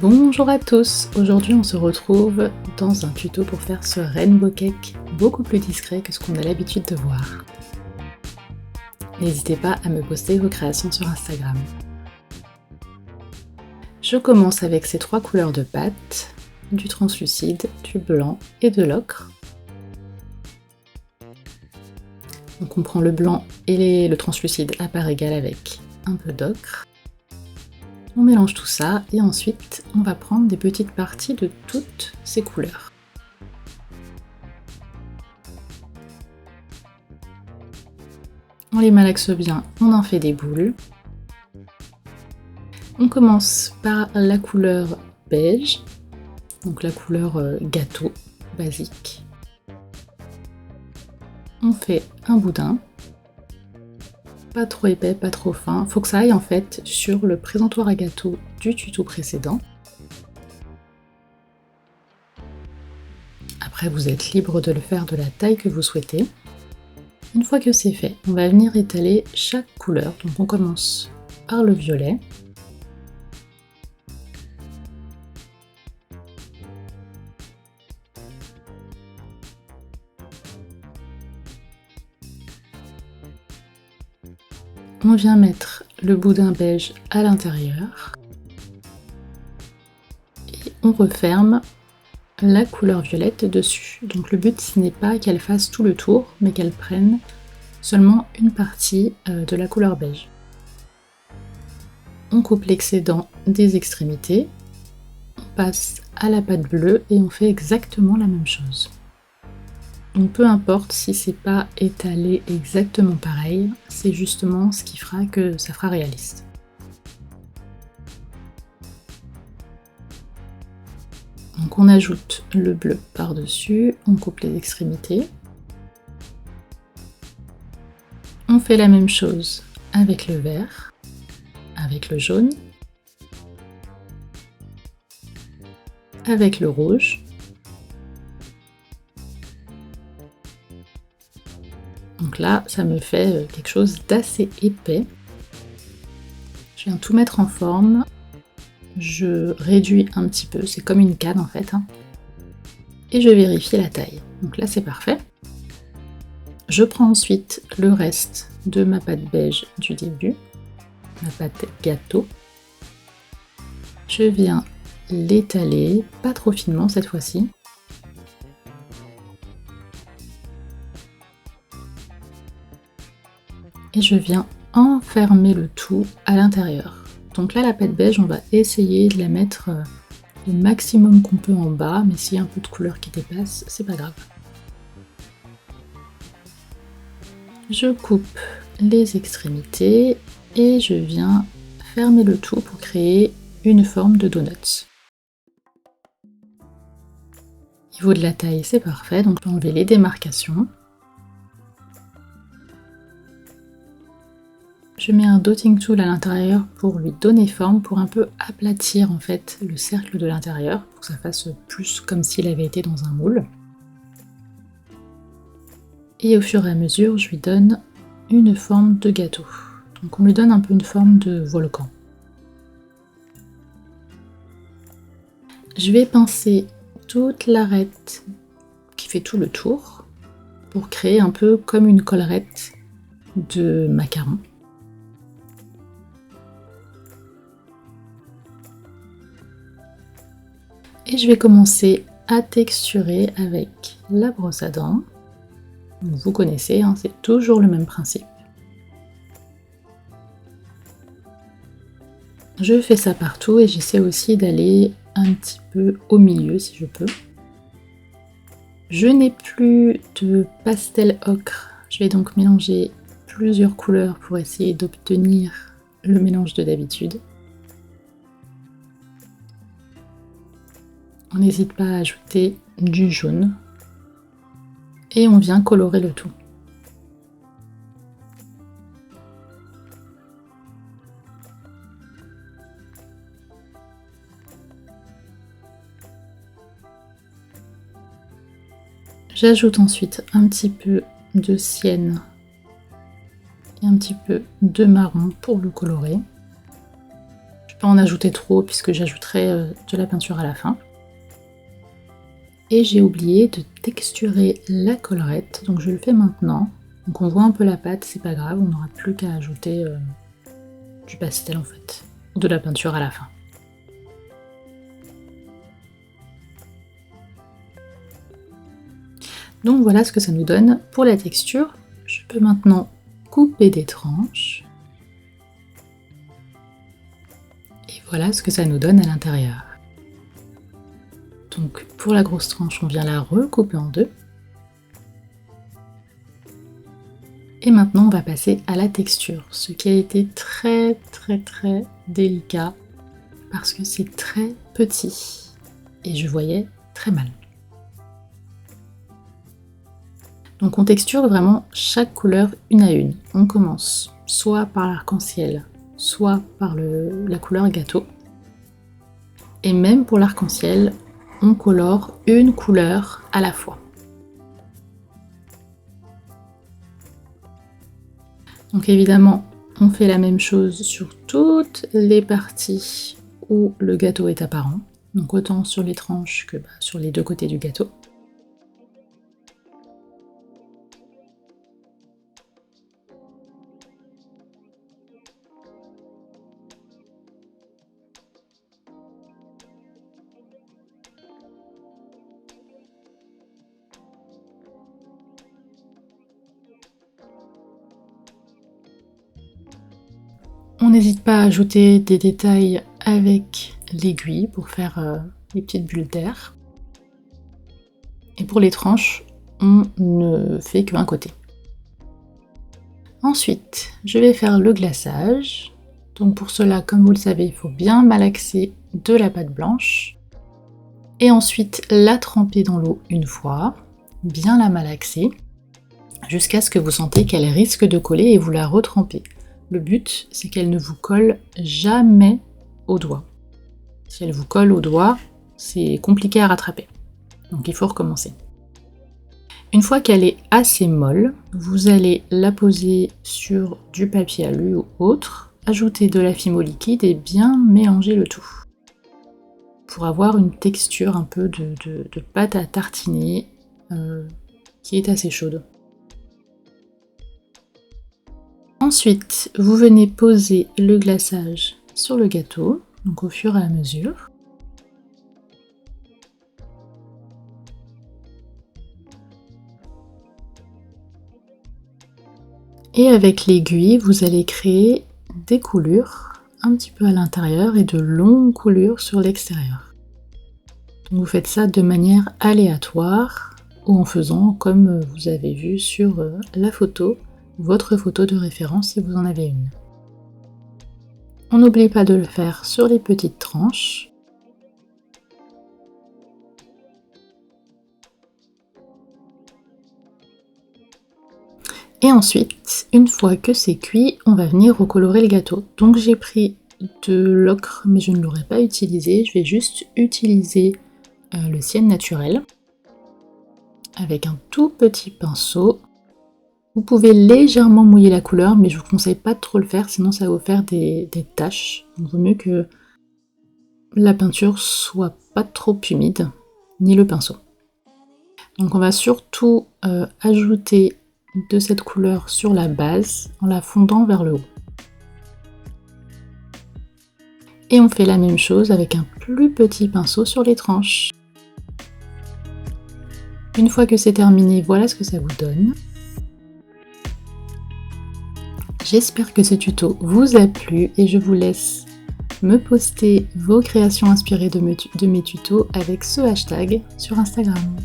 Bonjour à tous, aujourd'hui on se retrouve dans un tuto pour faire ce rainbow cake beaucoup plus discret que ce qu'on a l'habitude de voir. N'hésitez pas à me poster vos créations sur Instagram. Je commence avec ces trois couleurs de pâte, du translucide, du blanc et de l'ocre. Donc on prend le blanc et le translucide à part égale avec un peu d'ocre. On mélange tout ça et ensuite on va prendre des petites parties de toutes ces couleurs. On les malaxe bien, on en fait des boules. On commence par la couleur beige, donc la couleur gâteau basique. On fait un boudin. Pas trop épais, pas trop fin. Faut que ça aille en fait sur le présentoir à gâteau du tuto précédent. Après, vous êtes libre de le faire de la taille que vous souhaitez. Une fois que c'est fait, on va venir étaler chaque couleur. Donc on commence par le violet. On vient mettre le boudin beige à l'intérieur et on referme la couleur violette dessus. Donc le but ce n'est pas qu'elle fasse tout le tour, mais qu'elle prenne seulement une partie de la couleur beige. On coupe l'excédent des extrémités, on passe à la pâte bleue et on fait exactement la même chose. Donc peu importe si c'est pas étalé exactement pareil, c'est justement ce qui fera que ça fera réaliste. Donc on ajoute le bleu par-dessus, on coupe les extrémités. On fait la même chose avec le vert, avec le jaune, avec le rouge. Donc là, ça me fait quelque chose d'assez épais. Je viens tout mettre en forme. Je réduis un petit peu, c'est comme une canne en fait. Et je vérifie la taille. Donc là, c'est parfait. Je prends ensuite le reste de ma pâte beige du début, ma pâte gâteau. Je viens l'étaler, pas trop finement cette fois-ci. Et je viens enfermer le tout à l'intérieur. Donc là, la pâte beige, on va essayer de la mettre le maximum qu'on peut en bas, mais s'il y a un peu de couleur qui dépasse, c'est pas grave. Je coupe les extrémités et je viens fermer le tout pour créer une forme de donut. Au niveau de la taille, c'est parfait, donc je peux enlever les démarcations. Je mets un dotting tool à l'intérieur pour lui donner forme, pour un peu aplatir en fait le cercle de l'intérieur, pour que ça fasse plus comme s'il avait été dans un moule. Et au fur et à mesure, je lui donne une forme de gâteau. Donc on lui donne un peu une forme de volcan. Je vais pincer toute l'arête qui fait tout le tour, pour créer un peu comme une collerette de macaron. Et je vais commencer à texturer avec la brosse à dents. Vous connaissez, c'est toujours le même principe. Je fais ça partout et j'essaie aussi d'aller un petit peu au milieu si je peux. Je n'ai plus de pastel ocre. Je vais donc mélanger plusieurs couleurs pour essayer d'obtenir le mélange de d'habitude. On n'hésite pas à ajouter du jaune et on vient colorer le tout. J'ajoute ensuite un petit peu de sienne et un petit peu de marron pour le colorer. Je pas en ajouter trop puisque j'ajouterai de la peinture à la fin. Et j'ai oublié de texturer la collerette, donc je le fais maintenant. Donc on voit un peu la pâte, c'est pas grave, on n'aura plus qu'à ajouter du pastel en fait, de la peinture à la fin. Donc voilà ce que ça nous donne pour la texture. Je peux maintenant couper des tranches. Et voilà ce que ça nous donne à l'intérieur. Donc pour la grosse tranche, on vient la recouper en deux. Et maintenant, on va passer à la texture, ce qui a été très délicat parce que c'est très petit et je voyais très mal. Donc on texture vraiment chaque couleur une à une. On commence soit par l'arc-en-ciel, soit par la couleur gâteau. Et même pour l'arc-en-ciel, on colore une couleur à la fois. Donc évidemment, on fait la même chose sur toutes les parties où le gâteau est apparent. Donc autant sur les tranches que sur les deux côtés du gâteau. On n'hésite pas à ajouter des détails avec l'aiguille pour faire les petites bulles d'air. Et pour les tranches, on ne fait qu'un côté. Ensuite, je vais faire le glaçage. Donc pour cela, comme vous le savez, il faut bien malaxer de la pâte blanche. Et ensuite la tremper dans l'eau une fois, bien la malaxer, jusqu'à ce que vous sentez qu'elle risque de coller et vous la retrempez. Le but, c'est qu'elle ne vous colle jamais au doigt. Si elle vous colle au doigt, c'est compliqué à rattraper. Donc il faut recommencer. Une fois qu'elle est assez molle, vous allez la poser sur du papier alu ou autre, ajouter de la fimo liquide et bien mélanger le tout. Pour avoir une texture un peu de pâte à tartiner qui est assez chaude. Ensuite, vous venez poser le glaçage sur le gâteau, donc au fur et à mesure. Et avec l'aiguille, vous allez créer des coulures un petit peu à l'intérieur et de longues coulures sur l'extérieur. Donc vous faites ça de manière aléatoire ou en faisant comme vous avez vu sur la photo, votre photo de référence si vous en avez une. On n'oublie pas de le faire sur les petites tranches. Et ensuite, une fois que c'est cuit, on va venir recolorer le gâteau. Donc j'ai pris de l'ocre, mais je ne l'aurais pas utilisé. Je vais juste utiliser le ciel naturel avec un tout petit pinceau. Vous pouvez légèrement mouiller la couleur, mais je vous conseille pas de trop le faire, sinon ça va vous faire des taches. Donc il vaut mieux que la peinture soit pas trop humide, ni le pinceau. Donc on va surtout ajouter de cette couleur sur la base en la fondant vers le haut. Et on fait la même chose avec un plus petit pinceau sur les tranches. Une fois que c'est terminé, voilà ce que ça vous donne. J'espère que ce tuto vous a plu et je vous laisse me poster vos créations inspirées de mes tutos avec ce hashtag sur Instagram.